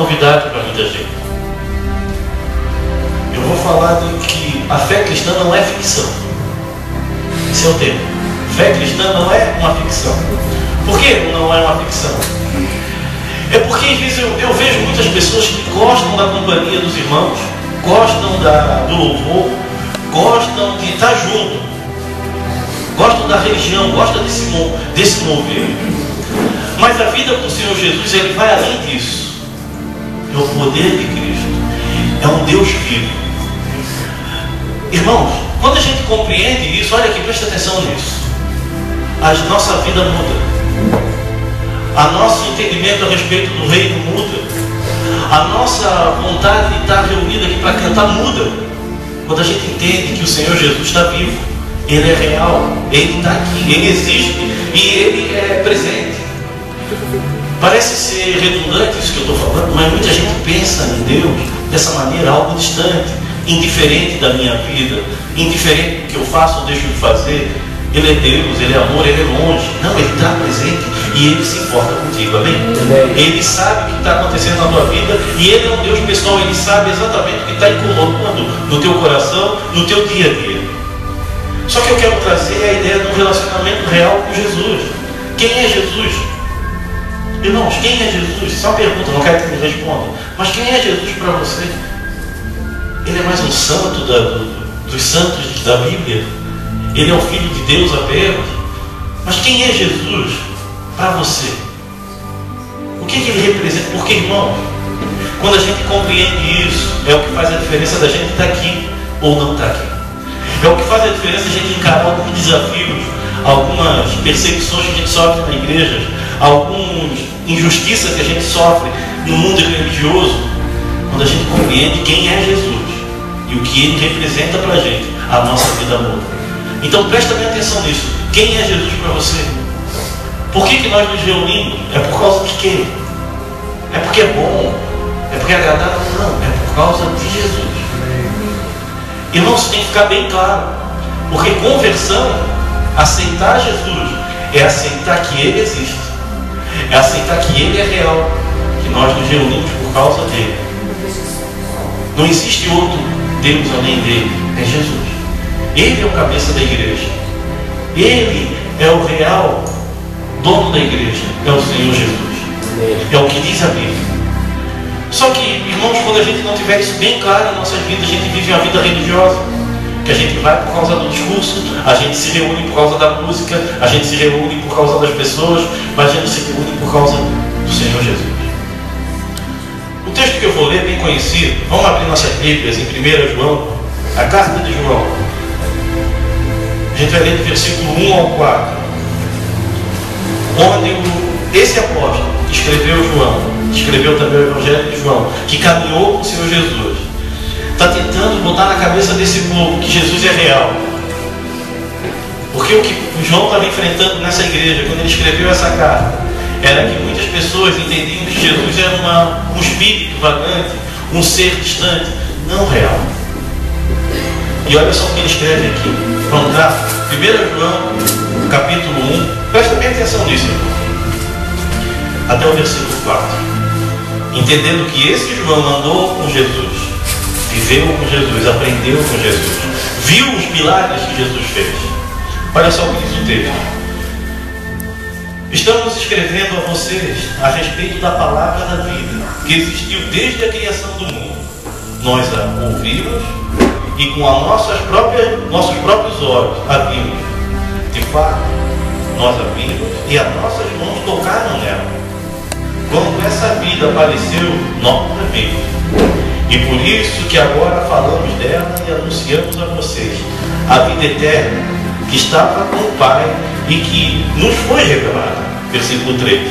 novidade para muita gente. Eu vou falar de que a fé cristã não é ficção. Esse é o tema. Fé cristã não é uma ficção. Por que não é uma ficção? É porque às vezes eu vejo muitas pessoas que gostam da companhia dos irmãos, gostam do louvor, gostam de estar junto, gostam da religião, gostam desse mover. Mas a vida com o Senhor Jesus, ele vai além disso. É o poder de Cristo. É um Deus vivo. Irmãos, quando a gente compreende isso, olha aqui, presta atenção nisso. A nossa vida muda. A nosso entendimento a respeito do reino muda. A nossa vontade de estar reunida aqui para cantar muda. Quando a gente entende que o Senhor Jesus está vivo, Ele é real, Ele está aqui, Ele existe e Ele é presente. Parece ser redundante isso que eu estou falando, mas muita gente pensa em Deus dessa maneira, algo distante, indiferente da minha vida, indiferente do que eu faço ou deixo de fazer. Ele é Deus, Ele é amor, Ele é longe. Não, Ele está presente e Ele se importa contigo, amém? Ele sabe o que está acontecendo na tua vida e Ele é um Deus pessoal, Ele sabe exatamente o que está incomodando no teu coração, no teu dia a dia. Só que eu quero trazer a ideia de um relacionamento real com Jesus. Quem é Jesus? Irmãos, quem é Jesus? Só pergunta, não quero que me responda. Mas quem é Jesus para você? Ele é mais um santo dos santos da Bíblia? Ele é o Filho de Deus apenas? Mas quem é Jesus para você? O que ele representa? Porque, irmão, quando a gente compreende isso, é o que faz a diferença da gente estar aqui ou não estar aqui. É o que faz a diferença a gente encarar alguns desafios, algumas perseguições que a gente sofre na igreja, algumas injustiças que a gente sofre no mundo religioso, quando a gente compreende quem é Jesus e o que Ele representa para a gente, a nossa vida muda. Então presta bem atenção nisso. Quem é Jesus para você? Por que nós nos reunimos? É por causa de quê? É porque é bom? É porque é agradável? Não, é por causa de Jesus. Irmãos, isso tem que ficar bem claro. Porque conversão, aceitar Jesus, é aceitar que Ele existe. É aceitar que Ele é real. Que nós nos reunimos por causa dEle. Não existe outro Deus além dEle. É Jesus. Ele é o cabeça da igreja. Ele é o real dono da igreja. É o Senhor Jesus. É o que diz a Bíblia. Só que, irmãos, quando a gente não tiver isso bem claro na nossa vida, a gente vive uma vida religiosa. Que a gente vai por causa do discurso, a gente se reúne por causa da música, a gente se reúne por causa das pessoas, mas a gente se reúne por causa do Senhor Jesus. O texto que eu vou ler é bem conhecido. Vamos abrir nossas Bíblias em 1 João, a carta de João. A gente vai ler do versículo 1 ao 4, onde esse apóstolo que escreveu João, que escreveu também o Evangelho de João, que caminhou com o Senhor Jesus, está tentando botar na cabeça desse povo que Jesus é real. Porque o que o João estava enfrentando nessa igreja, quando ele escreveu essa carta, era que muitas pessoas entendiam que Jesus era um espírito vagante, um ser distante, não real. E olha só o que ele escreve aqui. Vamos lá, 1 João, capítulo 1. Presta bem atenção nisso, irmão. Até o versículo 4. Entendendo que esse João andou com Jesus, viveu com Jesus, aprendeu com Jesus, viu os milagres que Jesus fez. Olha só o que diz o texto. Estamos escrevendo a vocês a respeito da palavra da vida, que existiu desde a criação do mundo. Nós a ouvimos e com nossos próprios olhos a vimos. De fato, nós a vimos e as nossas mãos tocaram nela. Quando essa vida apareceu, nós a vimos. E por isso que agora falamos dela e anunciamos a vocês a vida eterna que estava com o Pai e que nos foi revelada. Versículo 3.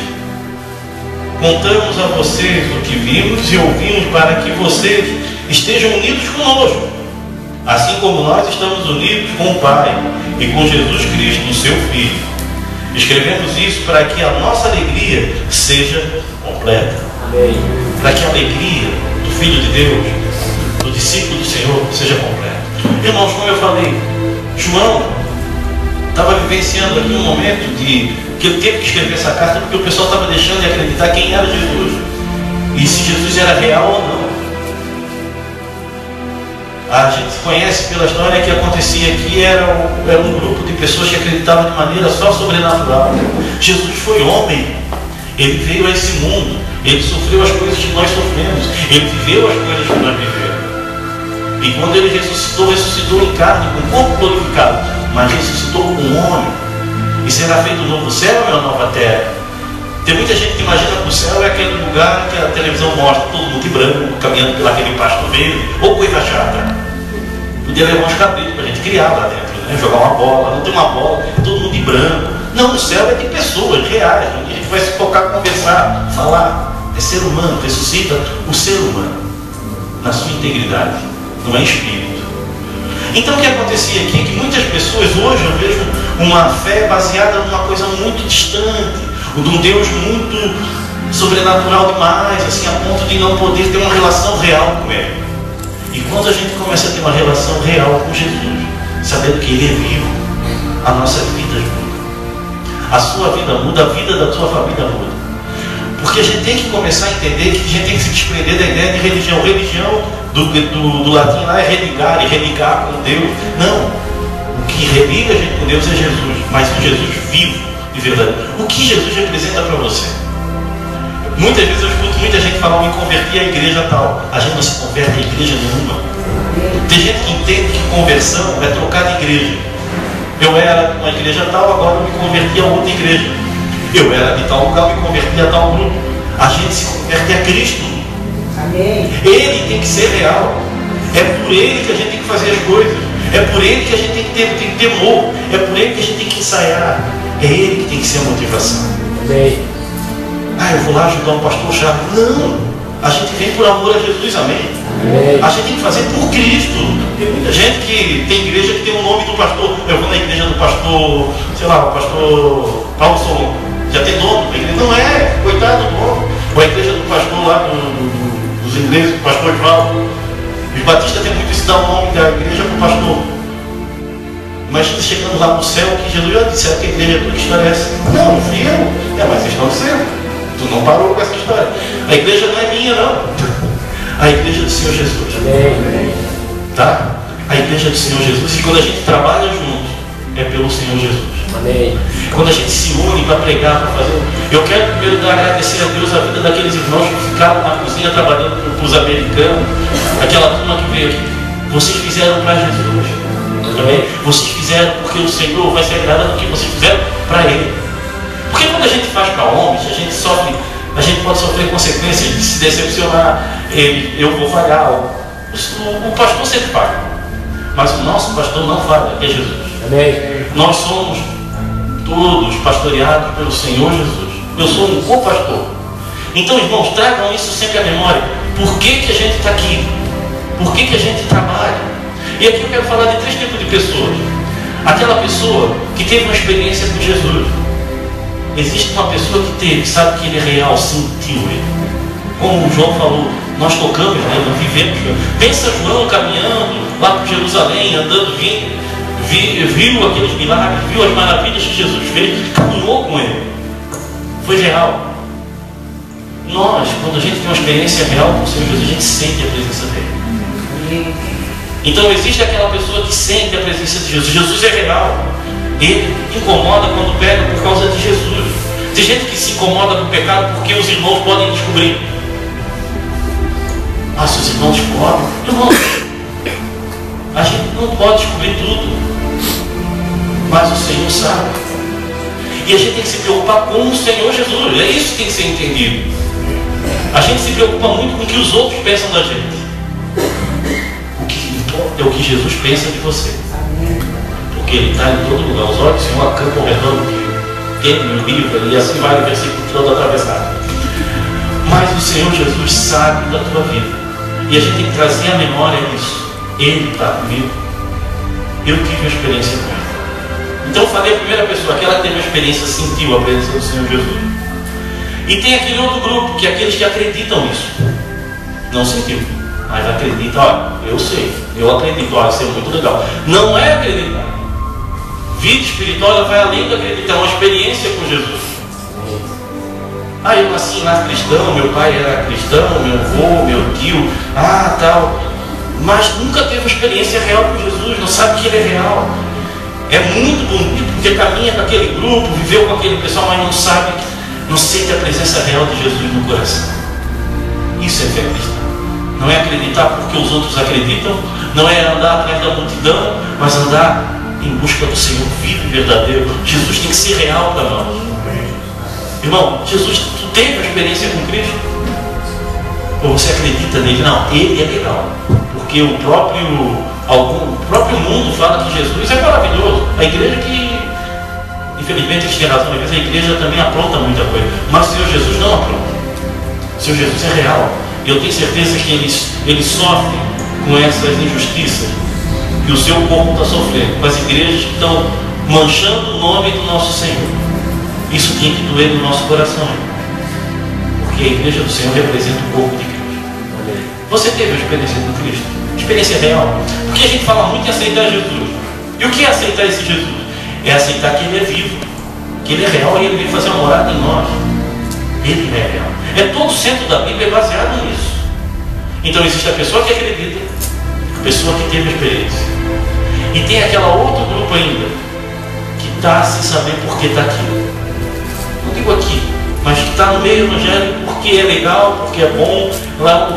Contamos a vocês o que vimos e ouvimos para que vocês estejam unidos conosco, assim como nós estamos unidos com o Pai e com Jesus Cristo, o seu Filho. Escrevemos isso para que a nossa alegria seja completa. Amém. Para que a alegria do Filho de Deus, do discípulo do Senhor, seja completa. Irmãos, como eu falei, João estava vivenciando aqui um momento que ele teve que escrever essa carta porque o pessoal estava deixando de acreditar quem era Jesus. e se Jesus era real ou não. A gente conhece pela história que acontecia aqui, era um grupo de pessoas que acreditavam de maneira só sobrenatural. Jesus foi homem, ele veio a esse mundo, ele sofreu as coisas que nós sofremos, ele viveu as coisas que nós vivemos. E quando ele ressuscitou, ressuscitou em carne, com o corpo glorificado, mas ressuscitou com um homem. E será feito um novo céu e uma nova terra. Tem muita gente que imagina que o céu é aquele lugar que a televisão mostra todo mundo de branco, caminhando pelaquele pasto verde, ou coisa chata. Podia levar uns cabritos para a gente criar lá dentro, né? Jogar uma bola, não tem uma bola, todo mundo de branco. Não, o céu é de pessoas reais, onde a gente vai se tocar, conversar, falar. É ser humano, ressuscita o ser humano na sua integridade, não é espírito. Então o que acontecia aqui é que muitas pessoas hoje eu vejo uma fé baseada numa coisa muito distante, de um Deus muito sobrenatural demais, assim, a ponto de não poder ter uma relação real com Ele. E quando a gente começa a ter uma relação real com Jesus, sabendo que Ele é vivo, a nossa vida muda. A sua vida muda, a vida da sua família muda. Porque a gente tem que começar a entender que a gente tem que se desprender da ideia de religião. Religião, do latim lá, é religar, e religar com Deus. Não. O que religa a gente com Deus é Jesus, mas um Jesus vivo e verdadeiro. O que Jesus representa para você? Muitas vezes eu escuto muita gente falar, me converti à igreja tal. A gente não se converte à igreja nenhuma. Tem gente que entende que conversão é trocar de igreja. Eu era de uma igreja tal, agora eu me converti a outra igreja. Eu era de tal lugar, me converti a tal grupo. A gente se converte a Cristo. Amém. Ele tem que ser real. É por Ele que a gente tem que fazer as coisas. É por Ele que a gente tem que ter temor. É por Ele que a gente tem que ensaiar. É Ele que tem que ser a motivação. Amém. Eu vou lá ajudar um pastor chato. Não. A gente vem por amor a Jesus. Amém. Amém. A gente tem que fazer por Cristo. Tem muita gente que tem igreja que tem o nome do pastor. Eu vou na igreja do pastor, sei lá, o pastor Paulo Solon. Já tem dono da igreja. Não é, coitado do dono. Ou a igreja do pastor lá, dos ingleses, do pastor João. Os batistas têm muito isso, dar o nome da igreja para o pastor. Imagina chegando lá no céu, que Jesus já disse que a igreja é tudo que história é essa. Não, não fui eu. Mas vocês estão dizendo. Tu não parou com essa história. A igreja não é minha, não. A igreja do Senhor Jesus. Tá? A igreja do Senhor Jesus. E quando a gente trabalha junto, é pelo Senhor Jesus. Amém. Quando a gente se une para pregar, para fazer. Eu quero primeiro agradecer a Deus a vida daqueles irmãos que ficaram na cozinha trabalhando para os americanos, aquela turma que veio aqui. Vocês fizeram para Jesus. Amém? Vocês fizeram porque o Senhor vai se agradar do que vocês fizeram para Ele. Porque quando a gente faz para homens, a gente pode sofrer consequências de se decepcionar. Eu vou falhar. O pastor sempre falha. Mas o nosso pastor não falha, que é Jesus. Amém. Nós somos todos pastoreados pelo Senhor Jesus. Eu sou um co-pastor. Então, irmãos, tragam isso sempre à memória. Por que a gente está aqui? Por que a gente trabalha? E aqui eu quero falar de 3 tipos de pessoas. Aquela pessoa que teve uma experiência com Jesus. Existe uma pessoa que teve, sabe que Ele é real, sentiu Ele. Como o João falou, nós tocamos, né? Nós vivemos. Pensa João caminhando lá para Jerusalém, andando, viu aqueles milagres, viu as maravilhas que Jesus fez, caminhou com Ele. Foi real. Nós, quando a gente tem uma experiência real com o Senhor Jesus, a gente sente a presença dEle. Então existe aquela pessoa que sente a presença de Jesus. Jesus é real. Ele incomoda quando pega por causa de Jesus. Tem gente que se incomoda com o pecado porque os irmãos podem descobrir. Se os irmãos podem. Irmão, a gente não pode descobrir tudo. Mas o Senhor sabe. E a gente tem que se preocupar com o Senhor Jesus. É isso que tem que ser entendido. A gente se preocupa muito com o que os outros pensam da gente. O que importa é o que Jesus pensa de você. Porque Ele está em todo lugar. Os olhos do Senhor acampam ao redor do que Ele livra, e assim vai o versículo todo atravessado. Mas o Senhor Jesus sabe da tua vida. E a gente tem que trazer à memória isso. Ele está comigo. Eu tive uma experiência com Ele. Então eu falei a primeira pessoa, aquela que teve uma experiência, sentiu a presença do Senhor Jesus. E tem aquele outro grupo, que é aqueles que acreditam nisso. Não sentiu, mas acredita. Olha, eu sei, eu acredito, olha, isso é muito legal. Não é acreditar. Vida espiritual vai além do acreditar, é uma experiência com Jesus. eu nasci lá cristão, meu pai era cristão, meu avô, meu tio, tal. Mas nunca teve uma experiência real com Jesus, não sabe que Ele é real. É muito bonito porque caminha com aquele grupo, viveu com aquele pessoal, mas não sabe, não sente a presença real de Jesus no coração. Isso é fé cristã. Não é acreditar porque os outros acreditam, não é andar atrás da multidão, mas andar em busca do Senhor vivo e verdadeiro. Jesus tem que ser real para nós. Irmão, Jesus, tu teve uma experiência com Cristo? Ou você acredita nele? Não, Ele é legal. Porque o próprio mundo fala que Jesus é maravilhoso. A igreja que, infelizmente, eles têm razão, mas a igreja também apronta muita coisa. Mas o Senhor Jesus não apronta. O Senhor Jesus é real. E eu tenho certeza que ele sofre com essas injustiças. E o seu corpo está sofrendo. Com as igrejas que estão manchando o nome do nosso Senhor. Isso tem que doer no nosso coração. Porque a igreja do Senhor representa o corpo de Cristo. Você teve uma experiência com Cristo? Experiência real? Porque a gente fala muito em aceitar Jesus. E o que é aceitar esse Jesus? É aceitar que Ele é vivo, que Ele é real e Ele veio fazer uma morada em nós. Ele é real. É todo o centro da Bíblia baseado nisso. Então existe a pessoa que acredita, a pessoa que teve a experiência. E tem aquela outro grupo ainda, que está sem saber por que está aqui. Não digo aqui, mas que está no meio evangélico porque é legal, porque é bom. Lá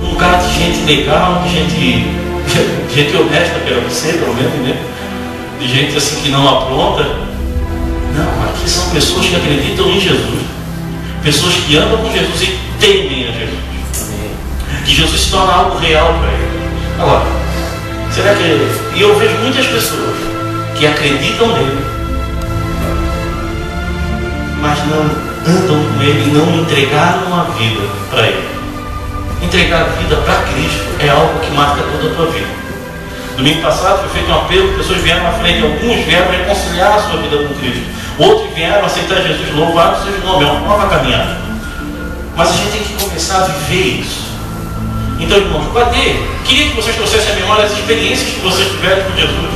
um lugar de gente legal, de gente honesta, quero você, pelo menos, né? De gente assim que não apronta. Não, aqui são pessoas que acreditam em Jesus. Pessoas que andam com Jesus e temem a Jesus. Que Jesus se torna algo real para eles. Agora, será que... E eu vejo muitas pessoas que acreditam nele, mas não andam com ele e não entregaram a vida para ele. Entregar a vida para Cristo é algo que marca toda a tua vida. Domingo passado foi feito um apelo, pessoas vieram à frente, alguns vieram reconciliar a sua vida com Cristo, outros vieram aceitar Jesus, louvar o seu nome, é uma nova caminhada. Mas a gente tem que começar a viver isso. Então, irmãos, queria que vocês trouxessem à memória as experiências que vocês tiveram com Jesus.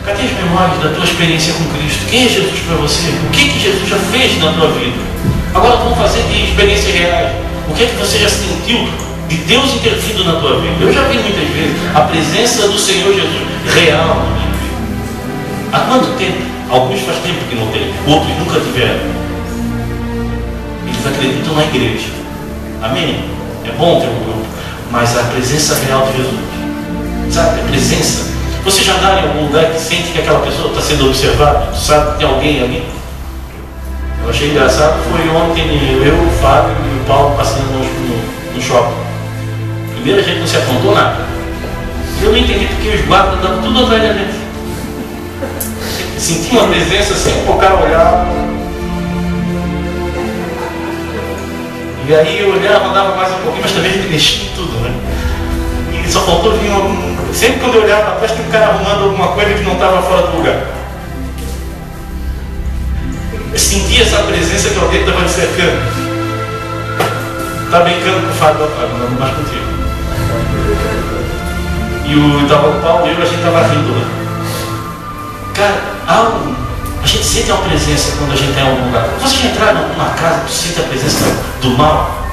Cadê as memórias da tua experiência com Cristo? Quem é Jesus para você? O que Jesus já fez na tua vida? Agora vamos fazer de experiências reais. O que você já sentiu de Deus intervindo na tua vida? Eu já vi muitas vezes a presença do Senhor Jesus real na minha vida. Há quanto tempo? Alguns faz tempo que não tem, outros nunca tiveram. Eles acreditam na igreja. Amém? É bom ter um grupo, mas a presença real de Jesus. Sabe? A presença. Você já anda em algum lugar que sente que aquela pessoa está sendo observada? Sabe que tem alguém ali? Eu achei engraçado, foi ontem eu, o Fábio e o Paulo passando no shopping. Primeiro a gente não se apontou nada. Eu não entendi porque os guardas andavam tudo atrás da gente. Senti uma presença assim, o cara olhava. E aí eu olhava, andava mais um pouquinho, mas também me mexia em tudo, né? E só faltou vir sempre quando eu olhava para trás, tinha um cara arrumando alguma coisa que não estava fora do lugar. Eu senti essa presença que alguém estava me cercando. Está brincando com o Fábio, não mais contigo. E estava o Paulo e eu, a gente estava rindo lá. Cara, a gente sente uma presença quando a gente está em algum lugar. Você já entraram em alguma casa que sente a presença do mal?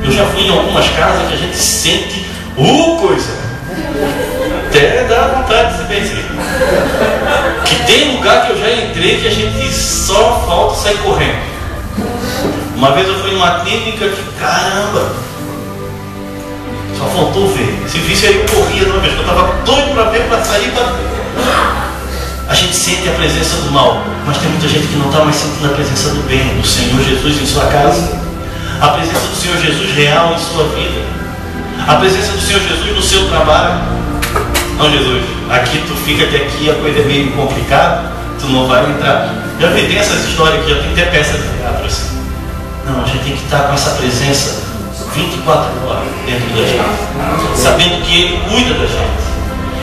Eu já fui em algumas casas que a gente sente coisa. Até dá vontade de se benzer. Que tem lugar que eu já entrei que a gente só falta sair correndo. Uma vez eu fui numa clínica que, caramba, só faltou ver. Se visse aí eu corria de uma vez, eu estava doido para ver, para sair, A gente sente a presença do mal, mas tem muita gente que não está mais sentindo a presença do bem, do Senhor Jesus em sua casa, a presença do Senhor Jesus real em sua vida, a presença do Senhor Jesus no seu trabalho. Não, Jesus, aqui tu fica que aqui a coisa é meio complicada, tu não vai entrar. Já vi, tem essas histórias que já tem até peça de teatro assim. Não, a gente tem que estar com essa presença 24 horas dentro da gente, sabendo que Ele cuida da gente.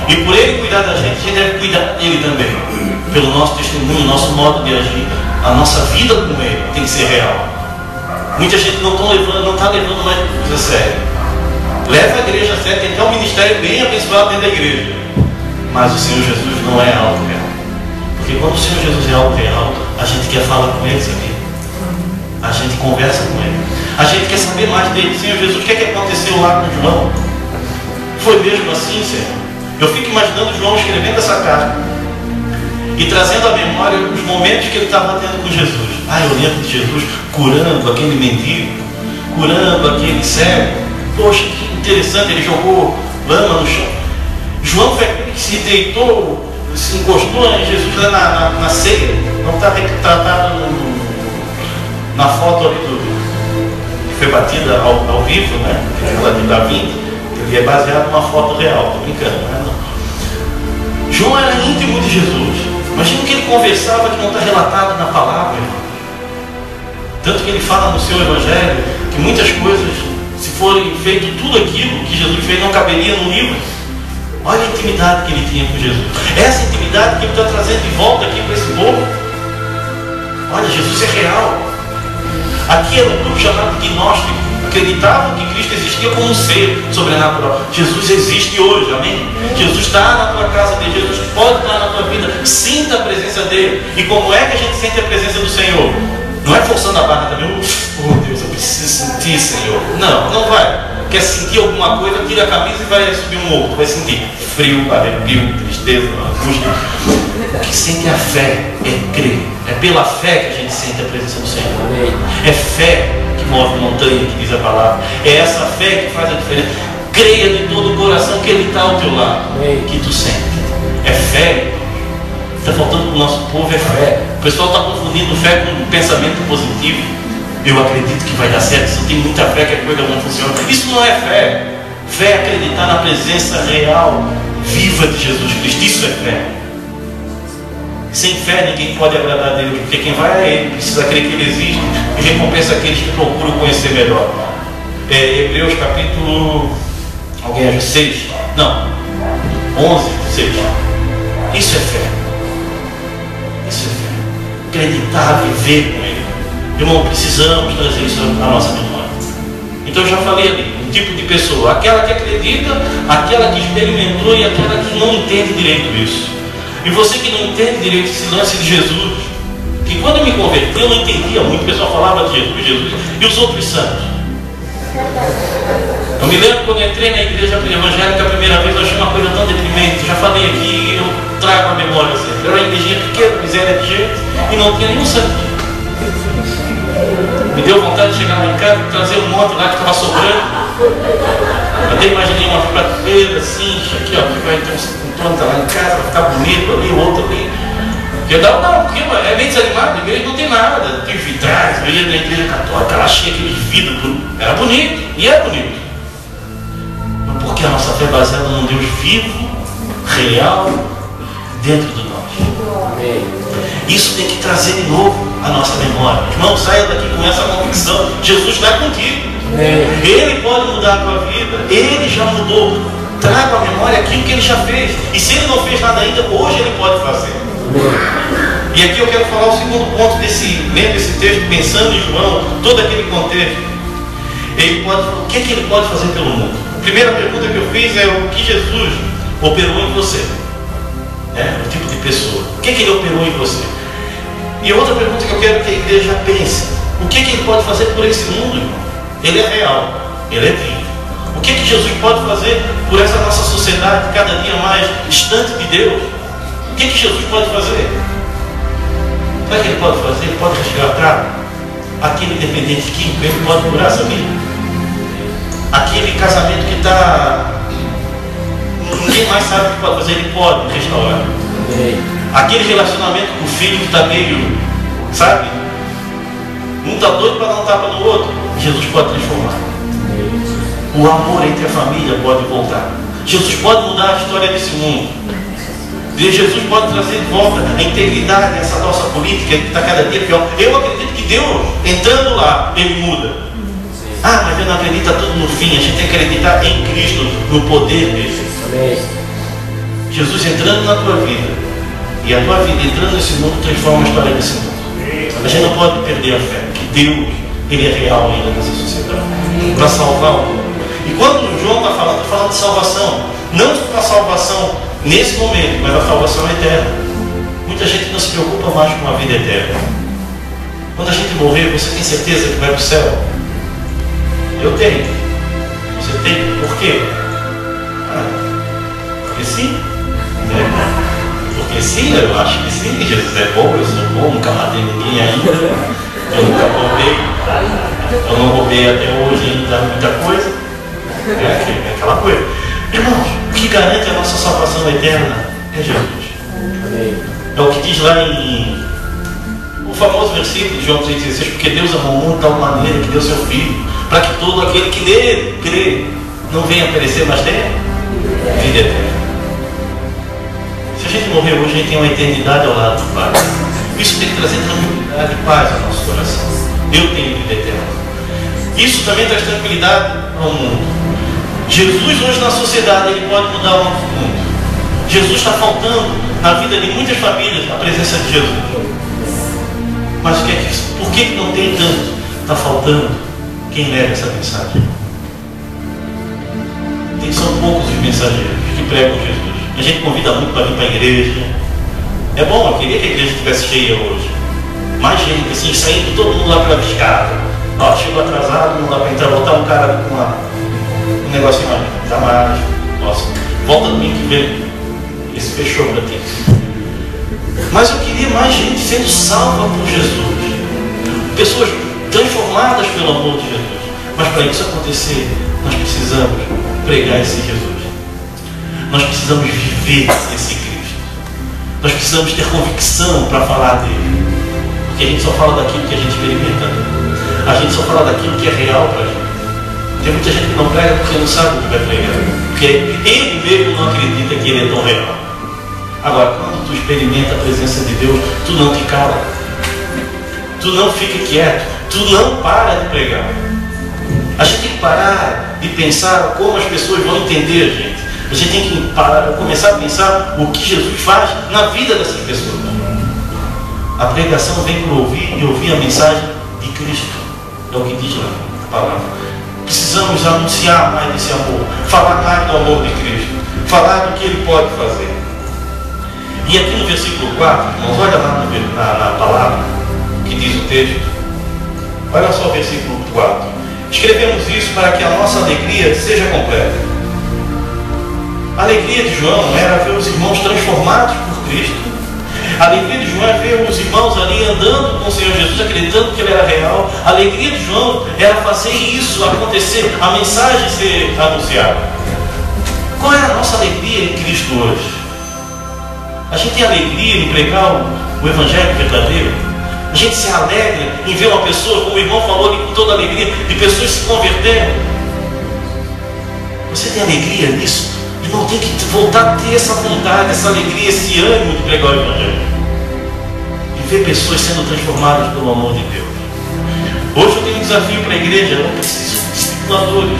E por Ele cuidar da gente, a gente deve cuidar dele também. Pelo nosso testemunho, nosso modo de agir, a nossa vida com Ele tem que ser real. Muita gente não está levando mais coisa séria. Leva a igreja a sério, tem até um ministério bem abençoado dentro da igreja. Mas o Senhor Jesus não é algo real. Porque quando o Senhor Jesus é algo real, a a gente quer falar com Ele, sabia? A gente conversa com Ele. A gente quer saber mais dele. Senhor Jesus, o que é que aconteceu lá com João? Foi mesmo assim, Senhor? Eu fico imaginando João escrevendo essa carta e trazendo à memória os momentos que ele estava tendo com Jesus. Eu lembro de Jesus curando aquele mendigo, curando aquele cego. Poxa, que interessante, ele jogou lama no chão. João foi aquele que se deitou, se encostou em Jesus lá na ceia. Não está retratado na foto ali que foi batida ao vivo, né? Aquela de Davi, ele é baseado numa foto real, estou brincando, não. João era íntimo de Jesus. Imagina que ele conversava que não está relatado na palavra. Tanto que ele fala no seu evangelho que muitas coisas, se forem feito tudo aquilo que Jesus fez, não caberia no livro. Olha a intimidade que ele tinha com Jesus. Essa intimidade que ele está trazendo de volta aqui para esse povo. Olha, Jesus é real. Aqui era um grupo chamado gnóstico. Acreditavam que Cristo existia como um ser sobrenatural. Jesus existe hoje, amém? Jesus está na tua casa dele, Jesus pode estar na tua vida. Sinta a presença dele. E como é que a gente sente a presença do Senhor? Não é forçando a barra também. Oh Deus, eu preciso sentir, Senhor. Não vai. Quer sentir alguma coisa, tira a camisa e vai subir um morro. Vai sentir frio, arrepio, tristeza, angústia. O que sente a fé é crer. É pela fé que a gente sente a presença do Senhor. É fé que move montanha, que diz a palavra. É essa fé que faz a diferença. Creia de todo o coração que Ele está ao teu lado, que tu sente. É fé. Está faltando para o nosso povo é fé. O pessoal está confundindo fé com pensamento positivo. Eu acredito que vai dar certo. Se eu tenho muita fé que a coisa não funciona. Isso não é fé. Fé é acreditar na presença real, viva de Jesus Cristo. Isso é fé. Sem fé ninguém pode agradar a Deus, porque quem vai a Ele precisa crer que Ele existe e recompensa aqueles que procuram conhecer melhor. Hebreus capítulo 6. Não, 11, 6. Isso é fé. Isso é fé. Acreditar, viver com Ele. Irmão, precisamos trazer isso à nossa memória. Então eu já falei ali, um tipo de pessoa, aquela que acredita, aquela que experimentou e aquela que não entende direito isso. E você que não entende direito esse lance de Jesus, que quando eu me converti eu não entendia muito, o pessoal falava de Jesus e os outros santos. Eu me lembro quando eu entrei na igreja evangélica a primeira vez, eu achei uma coisa tão deprimente. Já falei aqui, eu trago a memória sempre. Era uma igrejinha pequena, miséria de gente, e não tinha nenhum santo. Me deu vontade de chegar lá em casa e trazer um monte lá que estava sobrando. Até imaginei uma prateleira assim, aqui ó, vai ter um planta lá em casa, vai ficar bonito ali, o outro ali. Eu não, porque é meio desanimado, a igreja não tem nada, tem vitrais, eu ia na igreja católica, ela tinha aquele vidro, era bonito, e é bonito. Mas porque a nossa fé é baseada num Deus vivo, real, dentro de nós. Isso tem que trazer de novo a nossa memória. Irmão, saia daqui com essa convicção. Jesus está contigo. Ele pode mudar a tua vida. Ele já mudou. Traga à memória aquilo que Ele já fez. E se Ele não fez nada ainda, hoje Ele pode fazer. E aqui eu quero falar o segundo ponto lendo esse texto, pensando em João, todo aquele contexto. O que Ele pode fazer pelo mundo? A primeira pergunta que eu fiz é o que Jesus operou em você. O tipo de pessoa. O que Ele operou em você? E outra pergunta que eu quero que a igreja pense: o que Ele pode fazer por esse mundo, irmão? Ele é real, Ele é vivo. O que Jesus pode fazer por essa nossa sociedade cada dia mais distante de Deus? O que Jesus pode fazer? Sabe o que Ele pode fazer? Ele pode resgatar aquele dependente químico, Ele pode curar, sabia? Aquele casamento que está... ninguém mais sabe o que pode fazer, Ele pode restaurar. Aquele relacionamento com o filho que está meio, sabe? Um está doido para dar um tapa no outro. Jesus pode transformar. O amor entre a família pode voltar. Jesus pode mudar a história desse mundo. Jesus pode trazer de volta a integridade dessa nossa política que está cada dia pior. Eu acredito que Deus, entrando lá, Ele muda. Mas eu não acredito, está tudo no fim. A gente tem que acreditar em Cristo, no poder dele. Jesus entrando na tua vida, e a tua vida entrando nesse mundo transforma a história desse mundo. A gente não pode perder a fé, que Deus, Ele é real ainda nessa sociedade, para salvar o mundo. E quando João está falando de salvação, não para salvação nesse momento, mas a salvação eterna. Muita gente não se preocupa mais com a vida eterna. Quando a gente morrer, você tem certeza que vai para o céu? Eu tenho. Você tem? Por quê? Porque sim. Porque sim, eu acho que sim. Jesus é bom, eu sou bom, nunca matei ninguém ainda. Eu nunca roubei. Eu não roubei até hoje ainda muita coisa. É aquela coisa. Irmãos, o que garante a nossa salvação eterna é Jesus. É o que diz lá em o famoso versículo de João 3,16, porque Deus amou o mundo de tal maneira que deu seu Filho, para que todo aquele que nele crê não venha a perecer, mas tenha vida eterna. Se a gente morrer hoje, a gente tem uma eternidade ao lado do Pai. Isso tem que trazer tranquilidade e paz ao nosso coração. Eu tenho vida eterna. Isso também traz tranquilidade ao mundo. Jesus hoje na sociedade, ele pode mudar o nosso mundo. Jesus está faltando na vida de muitas famílias a presença de Jesus. Mas o que é que isso? Por que não tem tanto? Está faltando quem leva essa mensagem. São poucos os mensageiros que pregam Jesus. A gente convida muito para vir para a igreja. É bom, eu queria que a igreja estivesse cheia hoje. Mais gente, assim, saindo todo mundo lá pela escada. Ó, chegou atrasado, não dá para entrar, voltar um cara com um negocinho ali. Tá mais. Nossa, volta domingo que vem. Esse fechou para ti. Mas eu queria mais gente sendo salva por Jesus. Pessoas transformadas pelo amor de Jesus. Mas para isso acontecer, nós precisamos pregar esse Jesus. Nós precisamos viver esse Cristo. Nós precisamos ter convicção para falar dele. Porque a gente só fala daquilo que a gente experimenta. A gente só fala daquilo que é real para a gente. Tem muita gente que não prega porque não sabe o que vai pregar. Porque ele mesmo não acredita que ele é tão real. Agora, quando tu experimenta a presença de Deus, tu não te cala. Tu não fica quieto. Tu não para de pregar. A gente tem que parar de pensar como as pessoas vão entender, gente. A gente tem que começar a pensar o que Jesus faz na vida dessas pessoas. A pregação vem por ouvir e ouvir a mensagem de Cristo. É o que diz lá a palavra. Precisamos anunciar mais desse amor, falar mais do amor de Cristo, falar do que Ele pode fazer. E aqui no versículo 4, irmãos, olha lá na palavra que diz o texto. Olha só o versículo 4. Escrevemos isso para que a nossa alegria seja completa. A alegria de João era ver os irmãos transformados por Cristo. A alegria de João é ver os irmãos ali andando com o Senhor Jesus, acreditando que Ele era real. A alegria de João era fazer isso acontecer, a mensagem ser anunciada. Qual é a nossa alegria em Cristo hoje? A gente tem alegria em pregar o Evangelho verdadeiro. A gente se alegra em ver uma pessoa, como o irmão falou ali com toda alegria, de pessoas se convertendo. Você tem alegria nisso? Irmão, tem que voltar a ter essa vontade, essa alegria, esse ânimo de pregar o Evangelho. E ver pessoas sendo transformadas pelo amor de Deus. Hoje eu tenho um desafio para a igreja. Eu preciso de discipuladores.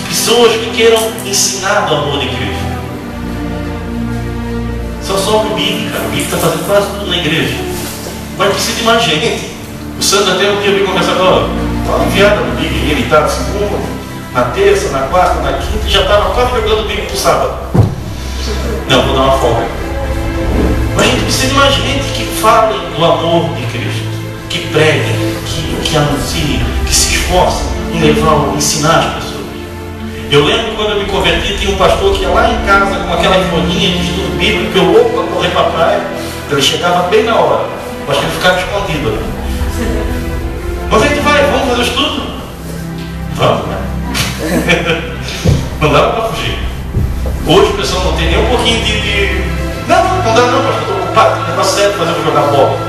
Pessoas que queiram ensinar do amor de Cristo. Só o Big, cara. O Big está fazendo quase tudo na igreja. Mas precisa de mais gente. O Sandro até um dia veio conversar com ela. Estava enviada no Big. Ele está na segunda, na terça, na quarta, na quinta. E já estava quase jogando o Big para o sábado. Não, vou dar uma folga. Mas a gente precisa de mais gente que fale do amor de Cristo. Que pregue, que anuncie, que se esforce em ensinar as pessoas. Eu lembro quando eu me converti, tinha um pastor que ia lá em casa com aquela folhinha de estudo bíblico, eu louco para correr para a praia. Ele chegava bem na hora. Mas que ele ficava escondido ali. Mas a gente vai, vamos fazer o estudo? Vamos, né? Não dá para fugir. Hoje o pessoal não tem nem um pouquinho de... Não dá não, pastor, estou ocupado, tem negócio sério fazer, eu vou jogar bola.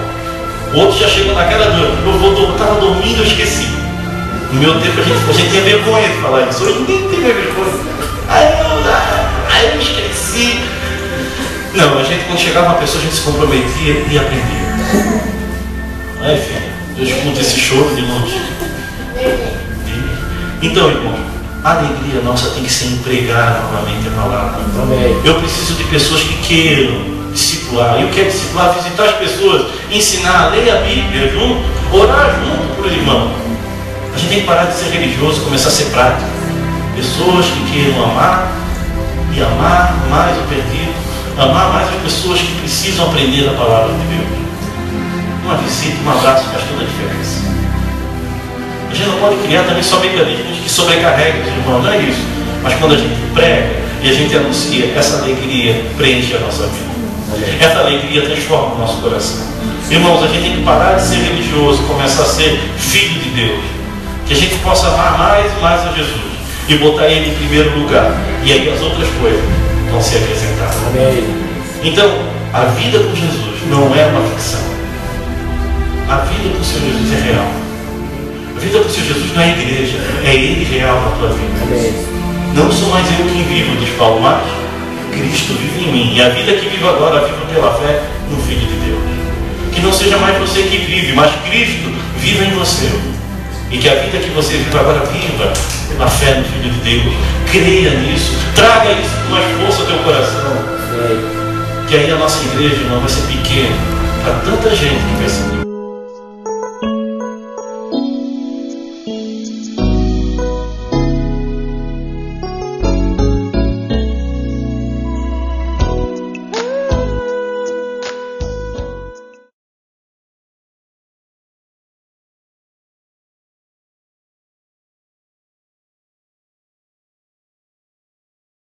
O outro já chegou naquela dor. Eu estava dormindo, eu esqueci. No meu tempo a gente tinha vergonha de falar isso. Hoje ninguém tem vergonha. Aí eu esqueci. Não, a gente quando chegava uma pessoa, a gente se comprometia e aprendia. Aí, filho, eu escuto esse choro de longe. Então, irmão, a alegria nossa tem que ser em pregar novamente a palavra. Eu preciso de pessoas que queiram discipular. Eu quero discipular, visitar as pessoas, ensinar, ler a Bíblia junto, orar junto por irmão. A gente tem que parar de ser religioso e começar a ser prático. Pessoas que queiram amar e amar mais o perdido, Amar mais as pessoas que precisam aprender a palavra de Deus. Uma visita, um abraço faz toda a diferença. A gente não pode criar também só mecanismos que sobrecarreguem os irmãos, não é isso. Mas quando a gente prega e a gente anuncia, essa alegria preenche a nossa vida. Essa alegria transforma o nosso coração. Irmãos, a gente tem que parar de ser religioso, começar a ser filho de Deus. Que a gente possa amar mais e mais a Jesus e botar Ele em primeiro lugar. E aí as outras coisas vão se acrescentar. Amém. Então, a vida com Jesus não é uma ficção. A vida com o Senhor Jesus é real. A vida com o Senhor Jesus não é igreja, é Ele real na tua vida. Amém. Não sou mais eu quem vivo, diz Paulo, mas Cristo vive em mim. E a vida que vivo agora, vivo pela fé no Filho de Deus. Que não seja mais você que vive, mas Cristo vive em você. E que a vida que você vive agora, viva a fé no Filho de Deus. Creia nisso. Traga isso com mais força ao teu coração. Amém. Que aí a nossa igreja não vai ser pequena para tanta gente que vai ser.